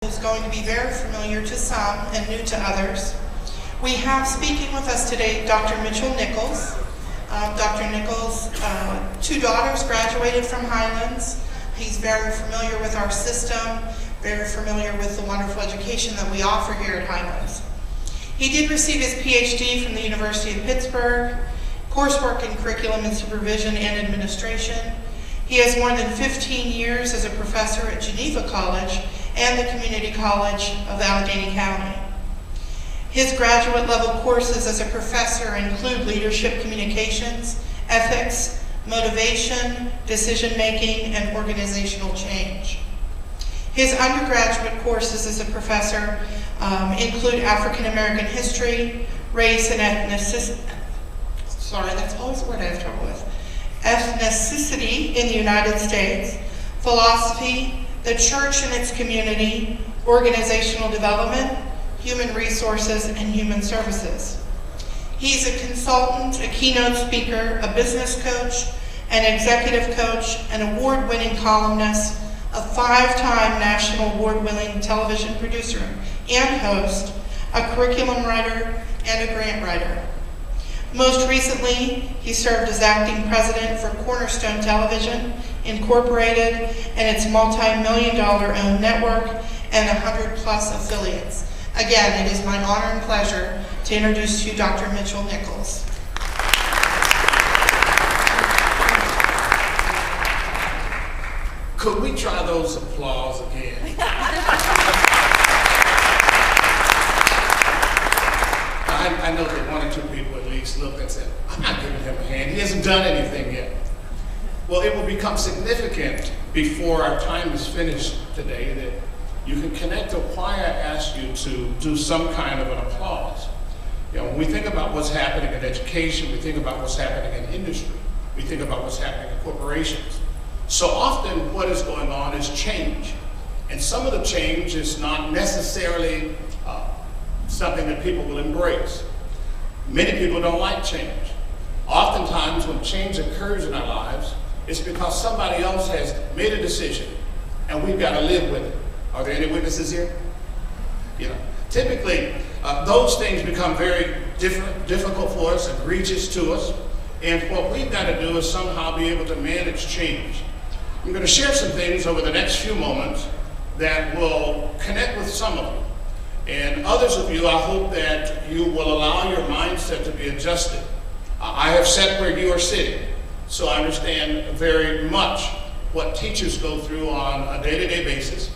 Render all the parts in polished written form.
is going to be very familiar to some and new to others. We have speaking with us today Dr. Mitchell Nichols. Dr. Nichols, two daughters graduated from Highlands. He's very familiar with our system, very familiar with the wonderful education that we offer here at Highlands. He did receive his PhD from the University of Pittsburgh, coursework in curriculum and supervision and administration. He has more than 15 years as a professor at Geneva College and the Community College of Allegheny County. His graduate level courses as a professor include leadership communications, ethics, motivation, decision-making, and organizational change. His undergraduate courses as a professor include African American history, race and ethnicity, that's always a word I have trouble with, ethnicity in the United States, philosophy, the church and its community, organizational development, human resources, and human services. He's a consultant, a keynote speaker, a business coach, an executive coach, an award-winning columnist, a 5-time national award-winning television producer and host, a curriculum writer, and a grant writer. Most recently, he served as acting president for Cornerstone Television, Incorporated, and its multi-million-dollar owned network and 100+ affiliates. Again, it is my honor and pleasure to introduce to you Dr. Mitchell Nichols. Could we try those applause again? I know that one or two people at least looked and said, I'm not giving him a hand. He hasn't done anything yet. Well, it will become significant before our time is finished today that you can connect to why I asked you to do some kind of an applause. You know, when we think about what's happening in education, we think about what's happening in industry, we think about what's happening in corporations. So often what is going on is change. And some of the change is not necessarily something that people will embrace. Many people don't like change. Oftentimes when change occurs in our lives, it's because somebody else has made a decision and we've got to live with it. Are there any witnesses here? You know, typically those things become very difficult for us, egregious to us, and what we've got to do is somehow be able to manage change. I'm going to share some things over the next few moments that will connect with some of you. And others of you, I hope that you will allow your mindset to be adjusted. I have sat where you are sitting, so I understand very much what teachers go through on a day-to-day basis.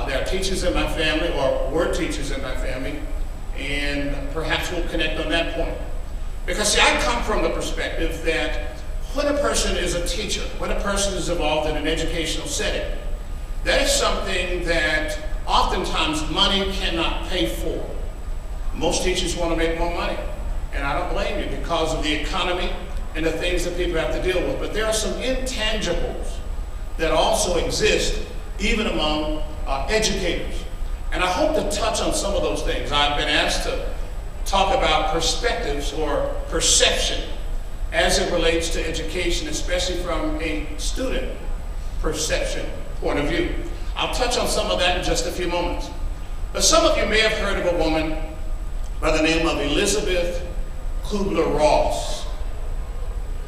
There are teachers in my family, or were teachers in my family, and perhaps we'll connect on that point. Because see, I come from the perspective that when a person is a teacher, when a person is involved in an educational setting, that is something that oftentimes money cannot pay for. Most teachers want to make more money, and I don't blame you because of the economy and the things that people have to deal with. But there are some intangibles that also exist even among educators. And I hope to touch on some of those things. I've been asked to talk about perspectives or perception as it relates to education, especially from a student perception point of view. I'll touch on some of that in just a few moments. But some of you may have heard of a woman by the name of Elizabeth Kubler-Ross.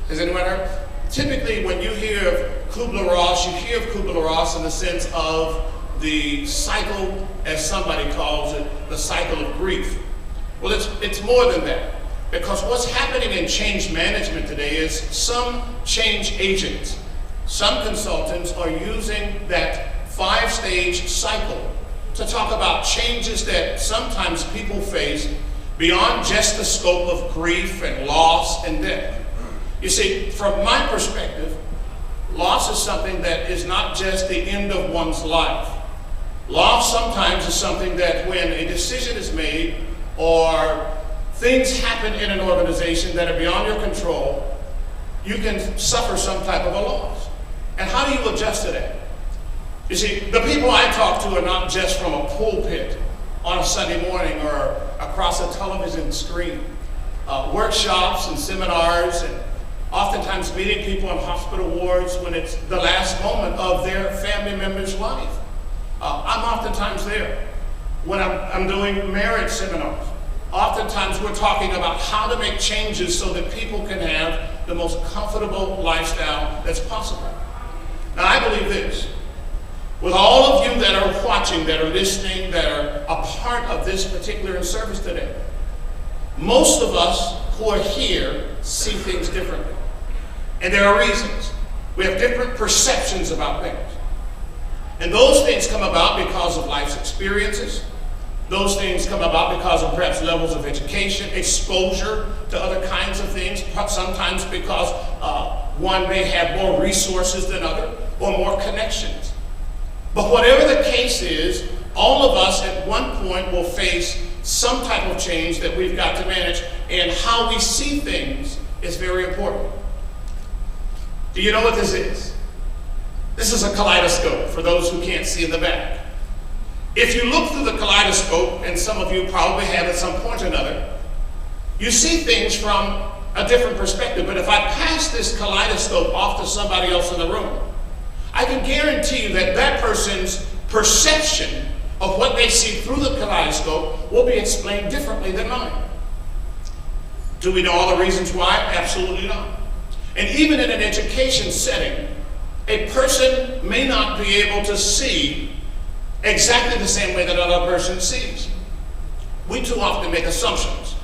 Has anyone heard? Typically, when you hear of Kubler-Ross, you hear of Kubler-Ross in the sense of the cycle, as somebody calls it, the cycle of grief. Well, it's more than that. Because what's happening in change management today is some change agents, some consultants are using that 5-stage cycle to talk about changes that sometimes people face beyond just the scope of grief and loss and death. You see, from my perspective, loss is something that is not just the end of one's life. Loss sometimes is something that when a decision is made or things happen in an organization that are beyond your control, you can suffer some type of a loss. And how do you adjust to that? You see, the people I talk to are not just from a pulpit on a Sunday morning or across a television screen. Workshops and seminars and oftentimes meeting people in hospital wards when it's the last moment of their family member's life. I'm oftentimes there. When I'm doing marriage seminars, oftentimes we're talking about how to make changes so that people can have the most comfortable lifestyle that's possible. Now, I believe this. With all of you that are watching, that are listening, that are a part of this particular in-service today, most of us who are here see things differently. And there are reasons. We have different perceptions about things. And those things come about because of life's experiences. Those things come about because of perhaps levels of education, exposure to other kinds of things, sometimes because one may have more resources than other or more connections. But whatever the case is, all of us at one point will face some type of change that we've got to manage, and how we see things is very important. Do you know what this is? This is a kaleidoscope for those who can't see in the back. If you look through the kaleidoscope, and some of you probably have at some point or another, you see things from a different perspective. But if I pass this kaleidoscope off to somebody else in the room, I can guarantee you that that person's perception of what they see through the kaleidoscope will be explained differently than mine. Do we know all the reasons why? Absolutely not. And even in an education setting, a person may not be able to see exactly the same way that another person sees. We too often make assumptions.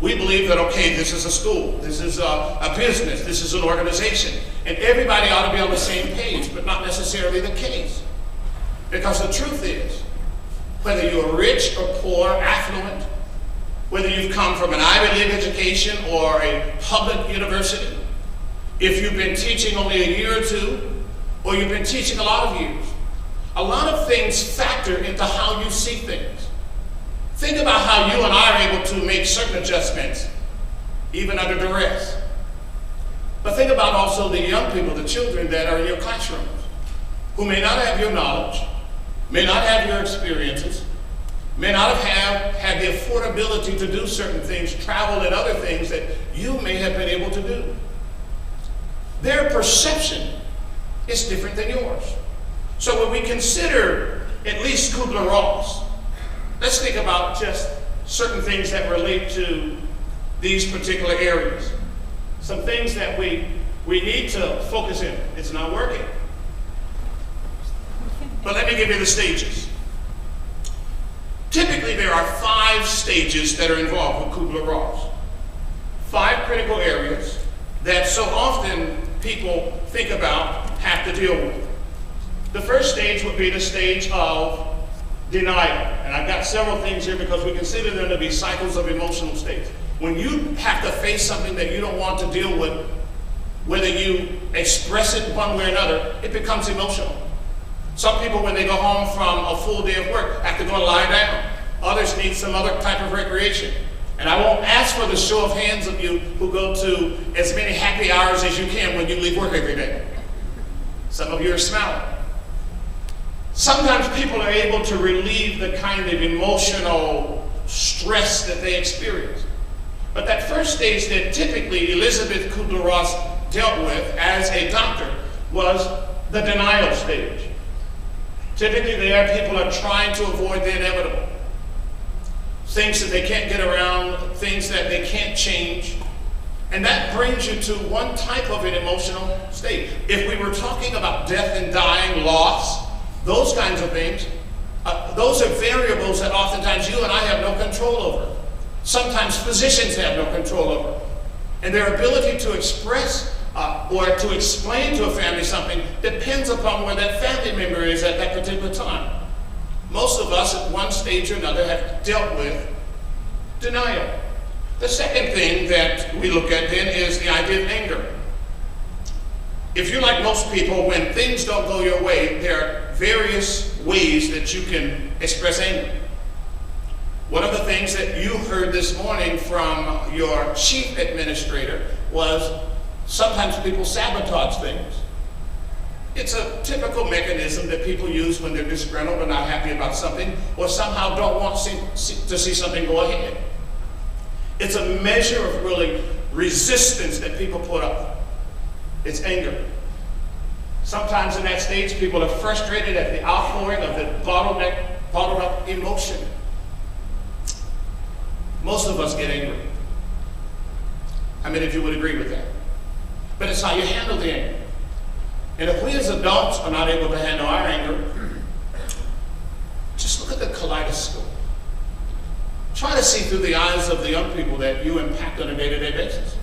We believe that, okay, this is a school, this is a business, this is an organization, and everybody ought to be on the same page, but not necessarily the case. Because the truth is, whether you are rich or poor, affluent, whether you've come from an Ivy League education or a public university, if you've been teaching only a year or two, or you've been teaching a lot of years, a lot of things factor into how you see things. Think about how you and I are able to make certain adjustments, even under duress. But think about also the young people, the children that are in your classrooms, who may not have your knowledge, may not have your experiences, may not have had the affordability to do certain things, travel and other things that you may have been able to do. Their perception is different than yours. So when we consider at least Kubler-Ross, let's think about just certain things that relate to these particular areas. Some things that we need to focus in. It's not working. But let me give you the stages. Typically, there are 5 stages that are involved with Kubler-Ross. 5 critical areas that so often people think about, have to deal with. The first stage would be the stage of denial. And I've got several things here because we consider them to be cycles of emotional states. When you have to face something that you don't want to deal with, whether you express it one way or another, it becomes emotional. Some people, when they go home from a full day of work, have to go and lie down. Others need some other type of recreation. And I won't ask for the show of hands of you who go to as many happy hours as you can when you leave work every day. Some of you are smiling. Sometimes people are able to relieve the kind of emotional stress that they experience. But that first stage that typically Elizabeth Kubler-Ross dealt with as a doctor was the denial stage. Typically there, people are trying to avoid the inevitable. Things that they can't get around, things that they can't change. And that brings you to one type of an emotional state. If we were talking about death and dying, loss, those kinds of things, those are variables that oftentimes you and I have no control over. Sometimes physicians have no control over. And their ability to express or to explain to a family something depends upon where that family member is at that particular time. Most of us at one stage or another have dealt with denial. The second thing that we look at then is the idea of anger. If you're like most people, when things don't go your way, there are various ways that you can express anger. One of the things that you heard this morning from your chief administrator was sometimes people sabotage things. It's a typical mechanism that people use when they're disgruntled or not happy about something, or somehow don't want to see something go ahead. It's a measure of really resistance that people put up. It's anger. Sometimes in that stage, people are frustrated at the outpouring of the bottled up emotion. Most of us get angry. How many of you would agree with that? But it's how you handle the anger. And if we as adults are not able to handle our anger, just look at the kaleidoscope. Try to see through the eyes of the young people that you impact on a day-to-day basis.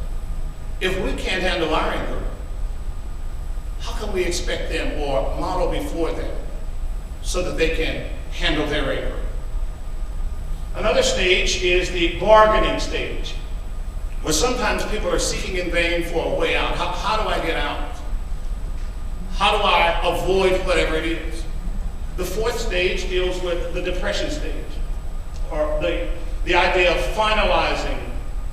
If we can't handle our anger, how can we expect them or model before them so that they can handle their anger? Another stage is the bargaining stage, where sometimes people are seeking in vain for a way out. How do I get out? How do I avoid whatever it is? The fourth stage deals with the depression stage, or the idea of finalizing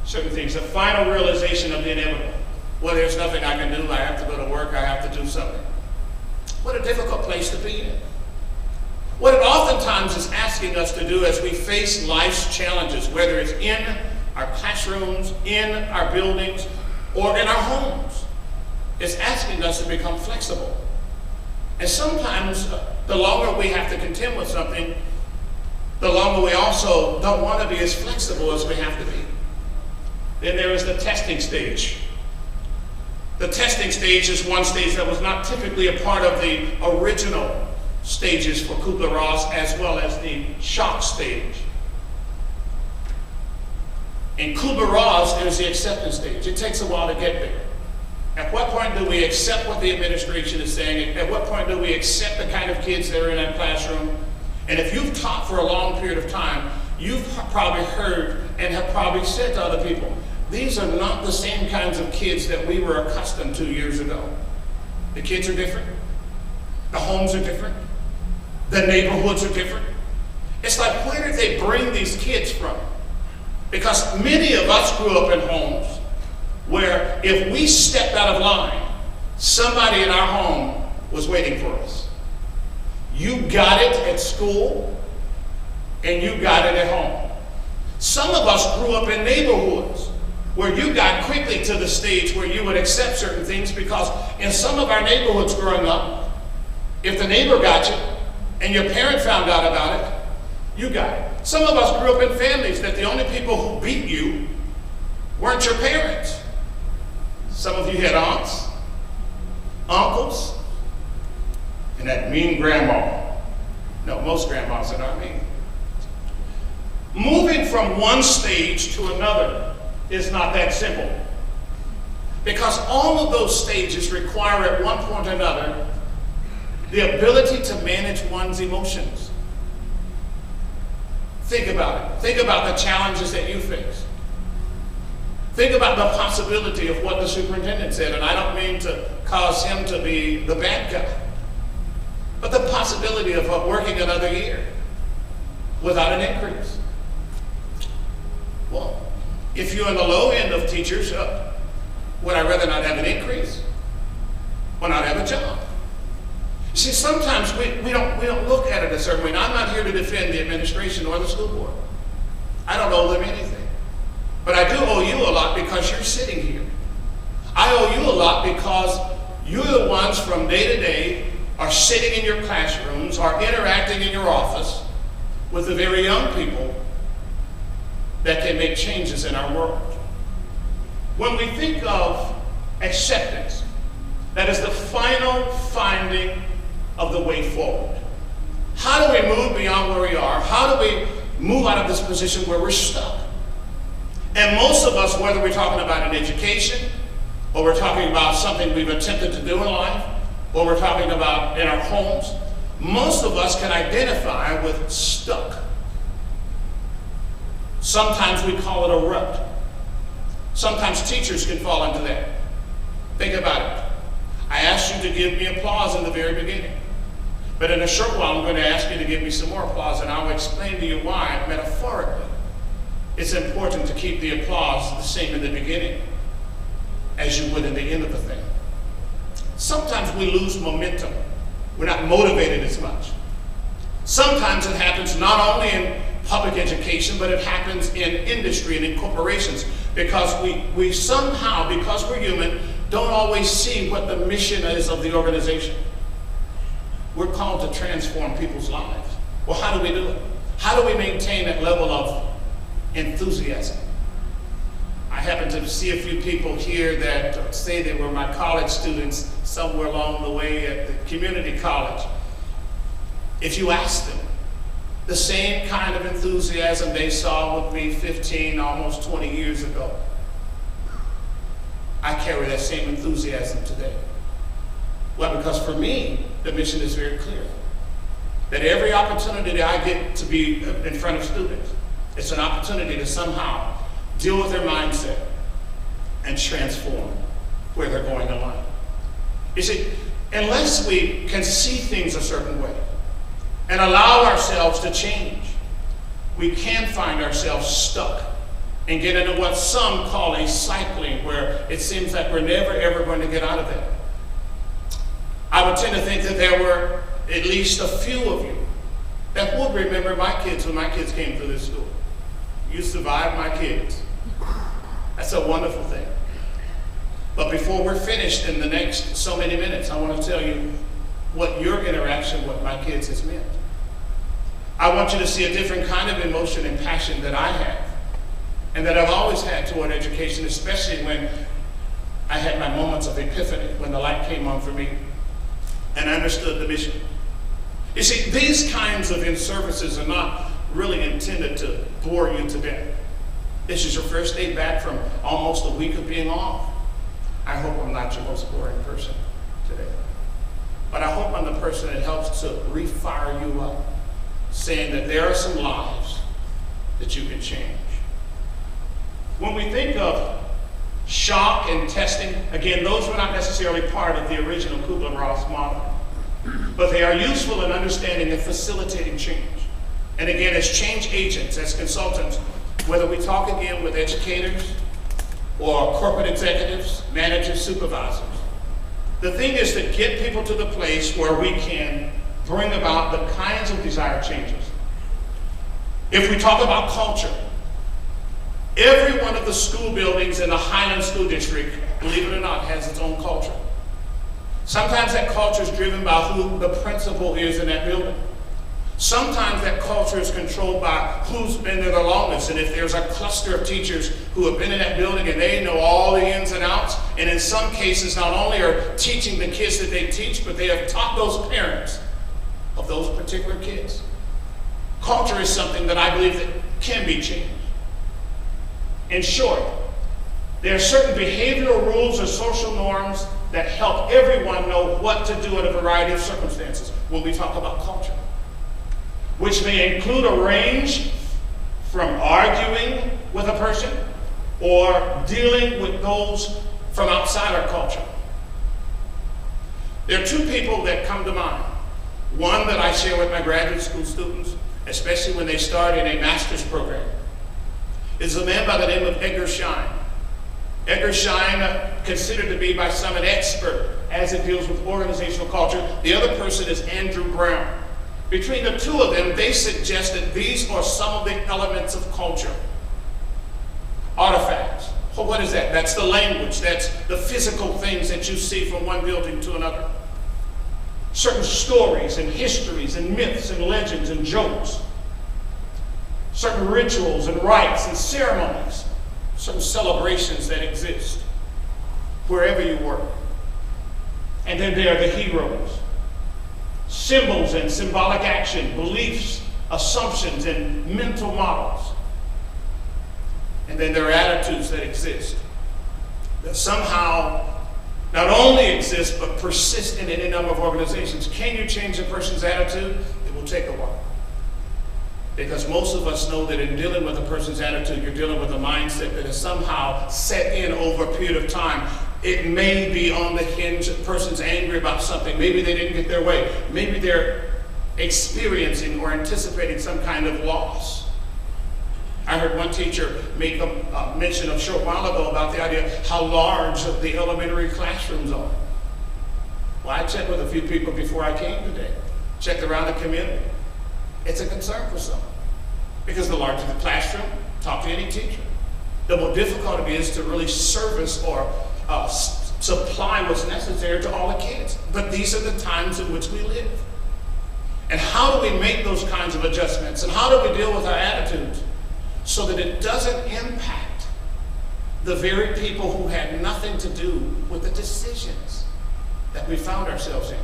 certain things, the final realization of the inevitable. Well, there's nothing I can do. I have to go to work. I have to do something. What a difficult place to be in. What it oftentimes is asking us to do as we face life's challenges, whether it's in our classrooms, in our buildings, or in our homes, is asking us to become flexible. And sometimes the longer we have to contend with something, the longer we also don't want to be as flexible as we have to be. Then there is the testing stage. The testing stage is one stage that was not typically a part of the original stages for Kubler-Ross, as well as the shock stage. In Kubler-Ross, there's the acceptance stage. It takes a while to get there. At what point do we accept what the administration is saying? At what point do we accept the kind of kids that are in that classroom? And if you've taught for a long period of time, you've probably heard and have probably said to other people, these are not the same kinds of kids that we were accustomed to years ago. The kids are different. The homes are different. The neighborhoods are different. It's like, where did they bring these kids from? Because many of us grew up in homes where if we stepped out of line, somebody in our home was waiting for us. You got it at school, and you got it at home. Some of us grew up in neighborhoods where you got quickly to the stage where you would accept certain things, because in some of our neighborhoods growing up, if the neighbor got you and your parent found out about it, you got it. Some of us grew up in families that the only people who beat you weren't your parents. Some of you had aunts, uncles, and that mean grandma. No, most grandmas are not mean. Moving from one stage to another is not that simple, because all of those stages require at one point or another the ability to manage one's emotions. Think about it. Think about the challenges that you face. Think about the possibility of what the superintendent said, and I don't mean to cause him to be the bad guy, but the possibility of working another year without an increase. Well, if you're in the low end of teachers, would I rather not have an increase or not have a job? See, sometimes we don't look at it a certain way. And I'm not here to defend the administration or the school board. I don't owe them anything. But I do owe you a lot because you're sitting here. I owe you a lot because you're the ones from day to day are sitting in your classrooms, are interacting in your office with the very young people that can make changes in our world. When we think of acceptance, that is the final finding of the way forward. How do we move beyond where we are? How do we move out of this position where we're stuck? And most of us, whether we're talking about an education, or we're talking about something we've attempted to do in life, or we're talking about in our homes, most of us can identify with stuck. Sometimes we call it a rut. Sometimes teachers can fall into that. Think about it. I asked you to give me applause in the very beginning. But in a short while, I'm going to ask you to give me some more applause, and I'll explain to you why, metaphorically, it's important to keep the applause the same in the beginning as you would in the end of the thing. Sometimes we lose momentum. We're not motivated as much. Sometimes it happens not only in public education, but it happens in industry and in corporations, because we somehow, because we're human, don't always see what the mission is of the organization. We're called to transform people's lives. Well, how do we do it? How do we maintain that level of enthusiasm? I happen to see a few people here that say they were my college students somewhere along the way at the community college. If you ask them, the same kind of enthusiasm they saw with me 15, almost 20 years ago, I carry that same enthusiasm today. Well, because for me, the mission is very clear. That every opportunity that I get to be in front of students, it's an opportunity to somehow deal with their mindset and transform where they're going in life. You see, unless we can see things a certain way and allow ourselves to change, we can find ourselves stuck and get into what some call a cycling, where it seems like we're never ever going to get out of it. I would tend to think that there were at least a few of you that would remember my kids when my kids came through this school. You survived my kids. That's a wonderful thing. But before we're finished in the next so many minutes, I want to tell you what your interaction with my kids has meant. I want you to see a different kind of emotion and passion that I have, and that I've always had toward education, especially when I had my moments of epiphany, when the light came on for me and I understood the mission. You see, these kinds of in-services are not really intended to bore you to death. This is your first day back from almost a week of being off. I hope I'm not your most boring person today. But I hope I'm the person that helps to refire you up, saying that there are some lives that you can change. When we think of shock and testing, again, those were not necessarily part of the original Kubler-Ross model, but they are useful in understanding and facilitating change. And again, as change agents, as consultants, whether we talk again with educators or corporate executives, managers, supervisors, the thing is to get people to the place where we can bring about the kinds of desired changes. If we talk about culture, every one of the school buildings in the Highland School District, believe it or not, has its own culture. Sometimes that culture is driven by who the principal is in that building. Sometimes that culture is controlled by who's been there the longest. And if there's a cluster of teachers who have been in that building and they know all the ins and outs, and in some cases not only are teaching the kids that they teach, but they have taught those parents of those particular kids. Culture is something that I believe that can be changed. In short, there are certain behavioral rules or social norms that help everyone know what to do in a variety of circumstances when we talk about culture, which may include a range from arguing with a person or dealing with those from outside our culture. There are two people that come to mind. One that I share with my graduate school students, especially when they start in a master's program, is a man by the name of Edgar Schein. Edgar Schein, considered to be by some an expert as it deals with organizational culture. The other person is Andrew Brown. Between the two of them, they suggest that these are some of the elements of culture. Artifacts. Well, what is that? That's the language. That's the physical things that you see from one building to another. Certain stories and histories and myths and legends and jokes. Certain rituals and rites and ceremonies. Certain celebrations that exist wherever you work. And then there are the heroes. Symbols and symbolic action, beliefs, assumptions, and mental models. And then there are attitudes that exist, that somehow not only exist, but persist in any number of organizations. Can you change a person's attitude? It will take a while. Because most of us know that in dealing with a person's attitude, you're dealing with a mindset that is somehow set in over a period of time. It may be on the hinge, a person's angry about something. Maybe they didn't get their way. Maybe they're experiencing or anticipating some kind of loss. I heard one teacher make a mention a short while ago about the idea how large the elementary classrooms are. Well, I checked with a few people before I came today. Checked around the community. It's a concern for some. Because the larger the classroom, talk to any teacher. The more difficult it is to really service or supply what's necessary to all the kids. But these are the times in which we live. And how do we make those kinds of adjustments? And how do we deal with our attitudes so that it doesn't impact the very people who had nothing to do with the decisions that we found ourselves in?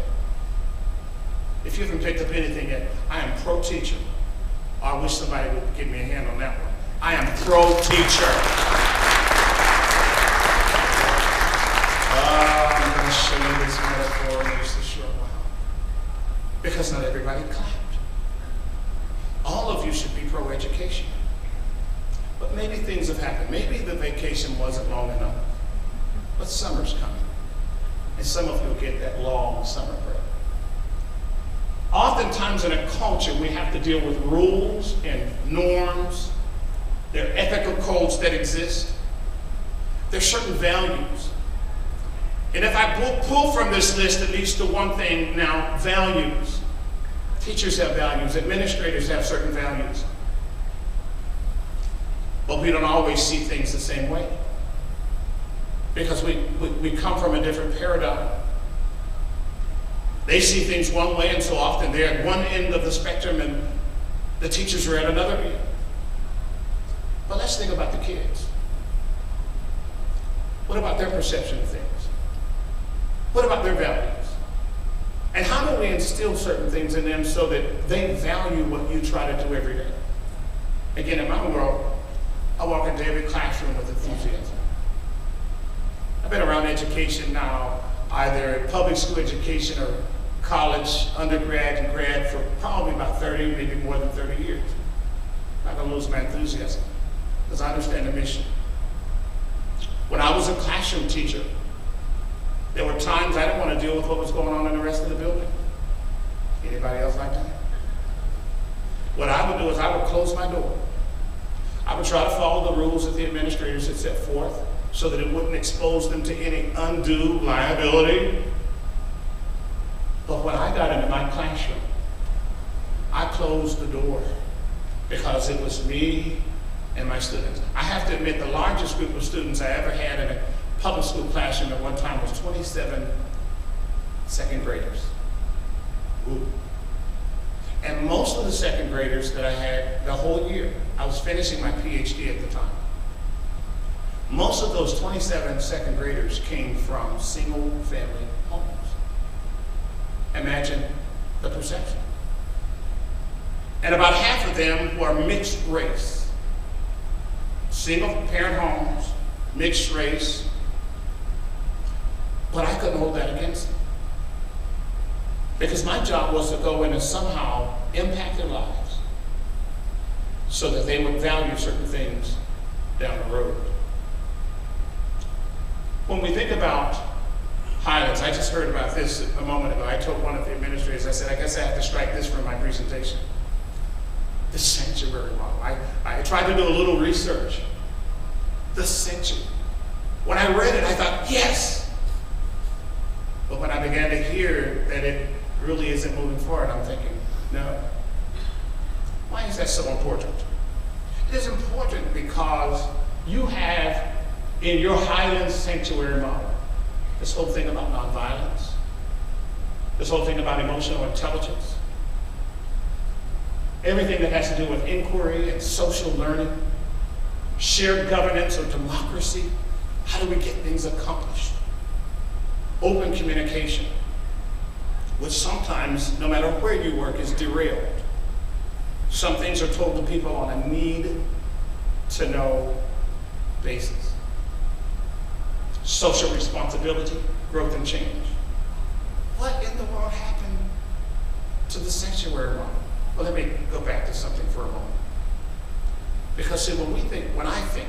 If you haven't picked up anything yet, I am pro-teacher. I wish somebody would give me a hand on that one. I am pro-teacher. I'm going to show you this metaphor in just a short while. Because not everybody clapped. All of you should be pro-education. But maybe things have happened. Maybe the vacation wasn't long enough. But summer's coming. And some of you will get that long summer break. Oftentimes in a culture, we have to deal with rules and norms. There are ethical codes that exist. There are certain values. And if I pull from this list at least the one thing now, values. Teachers have values. Administrators have certain values. But we don't always see things the same way. Because we come from a different paradigm. They see things one way, and so often they're at one end of the spectrum and the teachers are at another end. But let's think about the kids. What about their perception of things? What about their values? And how do we instill certain things in them so that they value what you try to do every day? Again, in my world, I walk into every classroom with enthusiasm. I've been around education now, either public school education or college, undergrad and grad for probably about 30, maybe more than 30 years. I'm not going to lose my enthusiasm because I understand the mission. When I was a classroom teacher, there were times I didn't want to deal with what was going on in the rest of the building. Anybody else like that? What I would do is I would close my door. I would try to follow the rules that the administrators had set forth so that it wouldn't expose them to any undue liability. But when I got into my classroom, I closed the door because it was me and my students. I have to admit the largest group of students I ever had in a public school classroom at one time was 27 second graders. Ooh. And most of the second graders that I had the whole year, I was finishing my PhD at the time. Most of those 27 second graders came from single family homes. Imagine the perception. And about half of them were mixed race. Single parent homes, mixed race. But I couldn't hold that against them. Because my job was to go in and somehow impact their lives so that they would value certain things down the road. When we think about Highlands, I just heard about this a moment ago. I told one of the administrators, I said, I guess I have to strike this from my presentation. The sanctuary model. I tried to do a little research. The sanctuary. When I read it, I thought, yes. But when I began to hear that it really isn't moving forward, I'm thinking, no. Why is that so important? It is important because you have in your Highlands sanctuary model this whole thing about nonviolence, this whole thing about emotional intelligence, everything that has to do with inquiry and social learning, shared governance or democracy. How do we get things accomplished? Open communication, which sometimes, no matter where you work, is derailed. Some things are told to people on a need-to-know basis. Social responsibility, growth and change. What in the world happened to the sanctuary model? Well, let me go back to something for a moment. Because see, when I think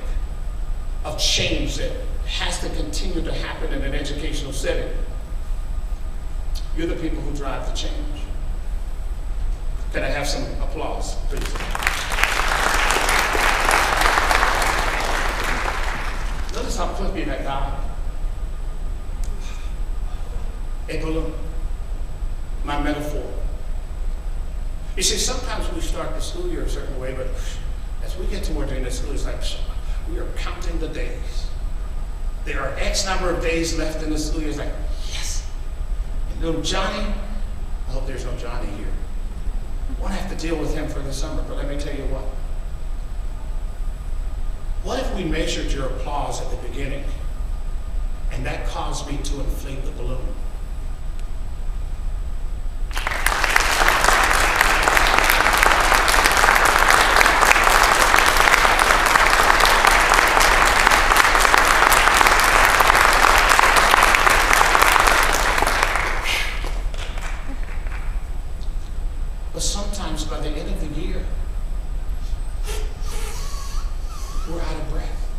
of change that has to continue to happen in an educational setting, you're the people who drive the change. Can I have some applause, please? Notice how quickly that died. A balloon. My metaphor. You see, sometimes we start the school year a certain way, but as we get toward the end of the school, it's like we are counting the days. There are X number of days left in the school year. It's like, yes. And little Johnny, I hope there's no Johnny here. Won't have to deal with him for the summer, but let me tell you what. What if we measured your applause at the beginning and that caused me to inflate the balloon? But sometimes by the end of the year, we're out of breath.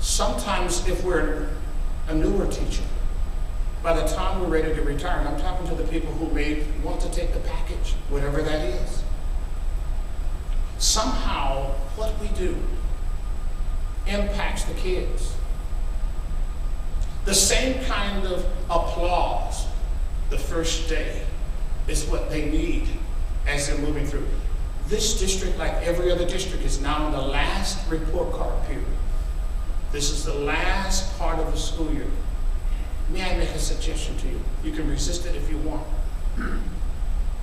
Sometimes if we're a newer teacher, by the time we're ready to retire, and I'm talking to the people who may want to take the package, whatever that is, somehow what we do impacts the kids. The same kind of applause the first day is what they need as they're moving through. This district, like every other district, is now in the last report card period. This is the last part of the school year. May I make a suggestion to you? You can resist it if you want.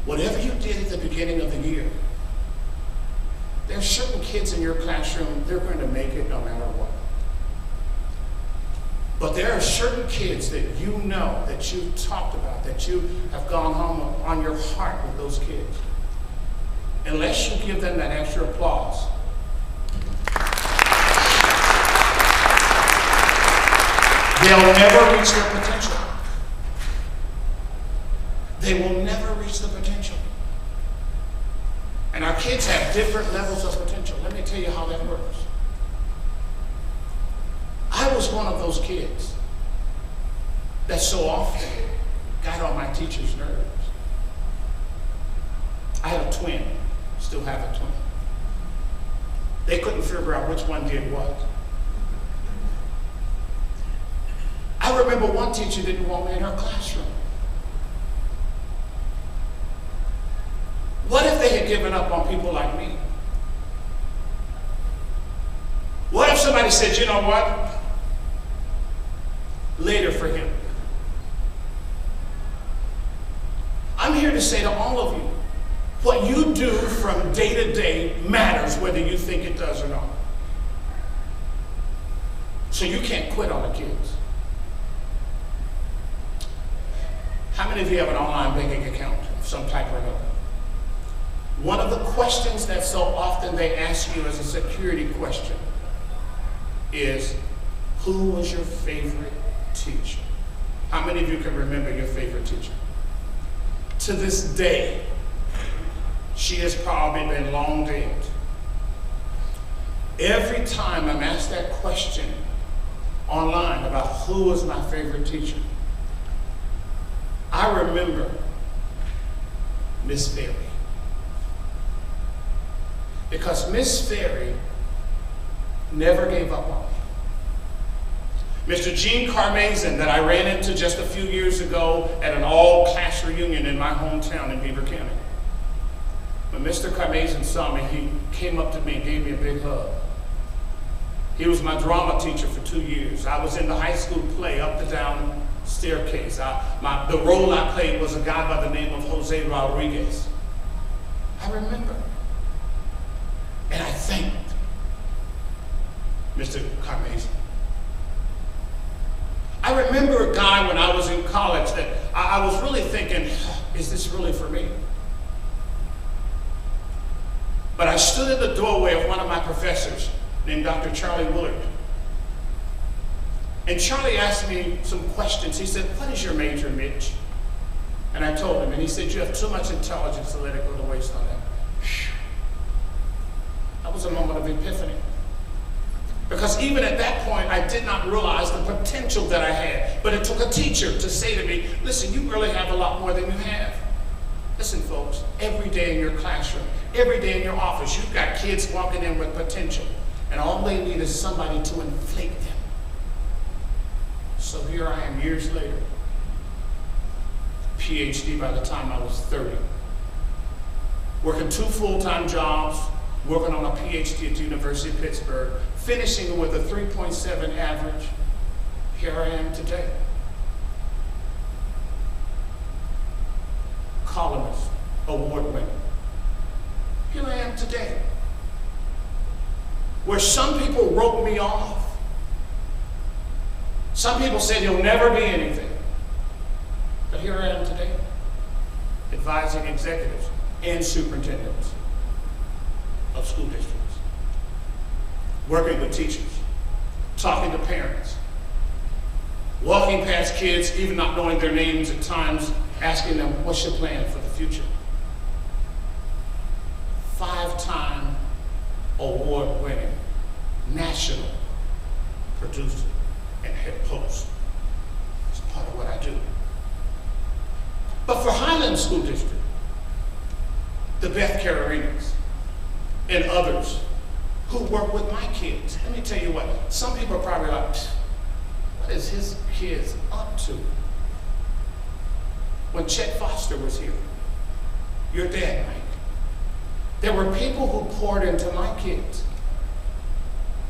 Whatever you did at the beginning of the year, there are certain kids in your classroom, they're going to make it no matter what. But there are certain kids that you know, that you've talked about, that you have gone home on your heart with those kids. Unless you give them that extra applause, they'll never reach their potential. They will never reach the potential. And our kids have different levels of potential. Let me tell you how that works. I was one of those kids that so often got on my teacher's nerves. I had a twin, still have a twin. They couldn't figure out which one did what. I remember one teacher didn't want me in her classroom. What if they had given up on people like me? What if somebody said, you know what? Later for him. I'm here to say to all of you, what you do from day to day matters whether you think it does or not. So you can't quit on the kids. How many of you have an online banking account of some type or another? One of the questions that so often they ask you as a security question is, who was your favorite teacher? How many of you can remember your favorite teacher? To this day, she has probably been long dead. Every time I'm asked that question online about who was my favorite teacher, I remember Miss Ferry. Because Miss Ferry never gave up on me. Mr. Gene Carmazin, that I ran into just a few years ago at an all-class reunion in my hometown in Beaver County. When Mr. Carmazin saw me, he came up to me and gave me a big hug. He was my drama teacher for 2 years. I was in the high school play, Up the Down Staircase. The role I played was a guy by the name of Jose Rodriguez. I remember. And I thanked Mr. Carmazin. I remember a guy when I was in college that I was really thinking, is this really for me? But I stood in the doorway of one of my professors named Dr. Charlie Willard. And Charlie asked me some questions. He said, what is your major, Mitch? And I told him, and he said, you have too much intelligence to let it go to waste on that. That was a moment of epiphany. Because even at that point, I did not realize the potential that I had. But it took a teacher to say to me, listen, you really have a lot more than you have. Listen, folks, every day in your classroom, every day in your office, you've got kids walking in with potential. And all they need is somebody to inflate them. So here I am years later, PhD by the time I was 30, working 2 full-time jobs, working on a PhD at the University of Pittsburgh, finishing with a 3.7 average. Here I am today. Columnist, award winner. Here I am today. Where some people wrote me off. Some people said you'll never be anything. But here I am today, advising executives and superintendents of school districts, working with teachers, talking to parents, walking past kids, even not knowing their names at times, asking them, what's your plan for the future? 5-time award-winning national producer and head host. It's part of what I do. But for Highland School District, the Beth Carolinas, and others who work with my kids, let me tell you what, some people are probably like, what is his kids up to? When Chet Foster was here, your dad, Mike, there were people who poured into my kids.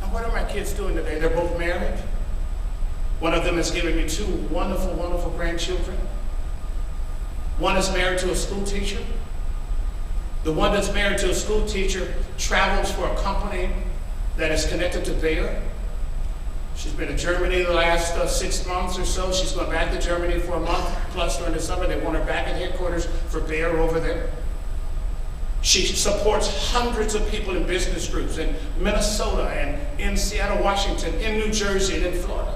Now, what are my kids doing today? They're both married. One of them is giving me 2 wonderful, wonderful grandchildren. One is married to a school teacher. The one that's married to a school teacher travels for a company that is connected to Bayer. She's been to Germany the last 6 months or so. She's going back to Germany for a month, plus during the summer they want her back at headquarters for Bayer over there. She supports hundreds of people in business groups in Minnesota and in Seattle, Washington, in New Jersey, and in Florida.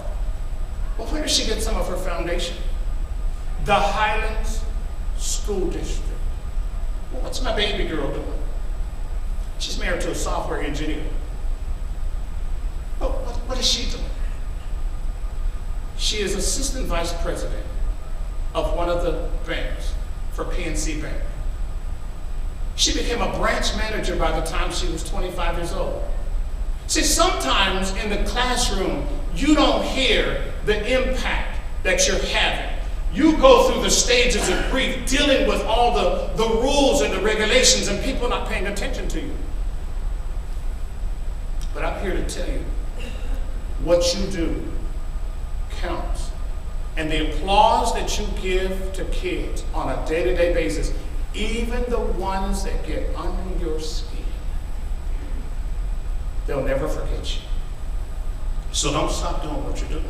Well, where does she get some of her foundation? The Highlands School District. Well, what's my baby girl doing? She's married to a software engineer. Well, what is she doing? She is assistant vice president of one of the banks for PNC Bank. She became a branch manager by the time she was 25 years old. See, sometimes in the classroom, you don't hear the impact that you're having. You go through the stages of grief, dealing with all the rules and the regulations and people not paying attention to you. But I'm here to tell you, what you do counts. And the applause that you give to kids on a day-to-day basis, even the ones that get under your skin, they'll never forget you. So don't stop doing what you're doing.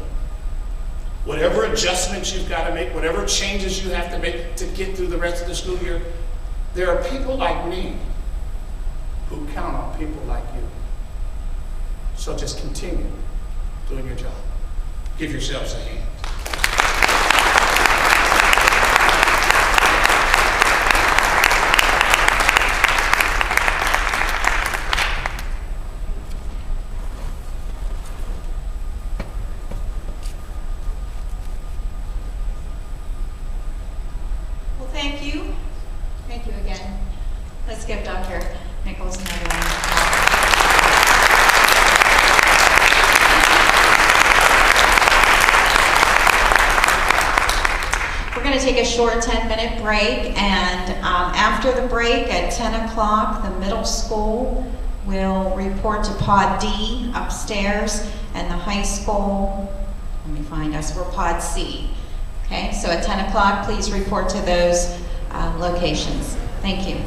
Whatever adjustments you've got to make, whatever changes you have to make to get through the rest of the school year, there are people like me who count on people like you. So just continue doing your job. Give yourselves a hand. Well, thank you. Thank you again. Let's give Dr. Nichols another round of applause. We're going to take a short 10-minute break, and after the break at 10 o'clock, the middle school will report to Pod D upstairs, and the high school, let me find us, we're Pod C. Okay, so at 10 o'clock, please report to those locations. Thank you.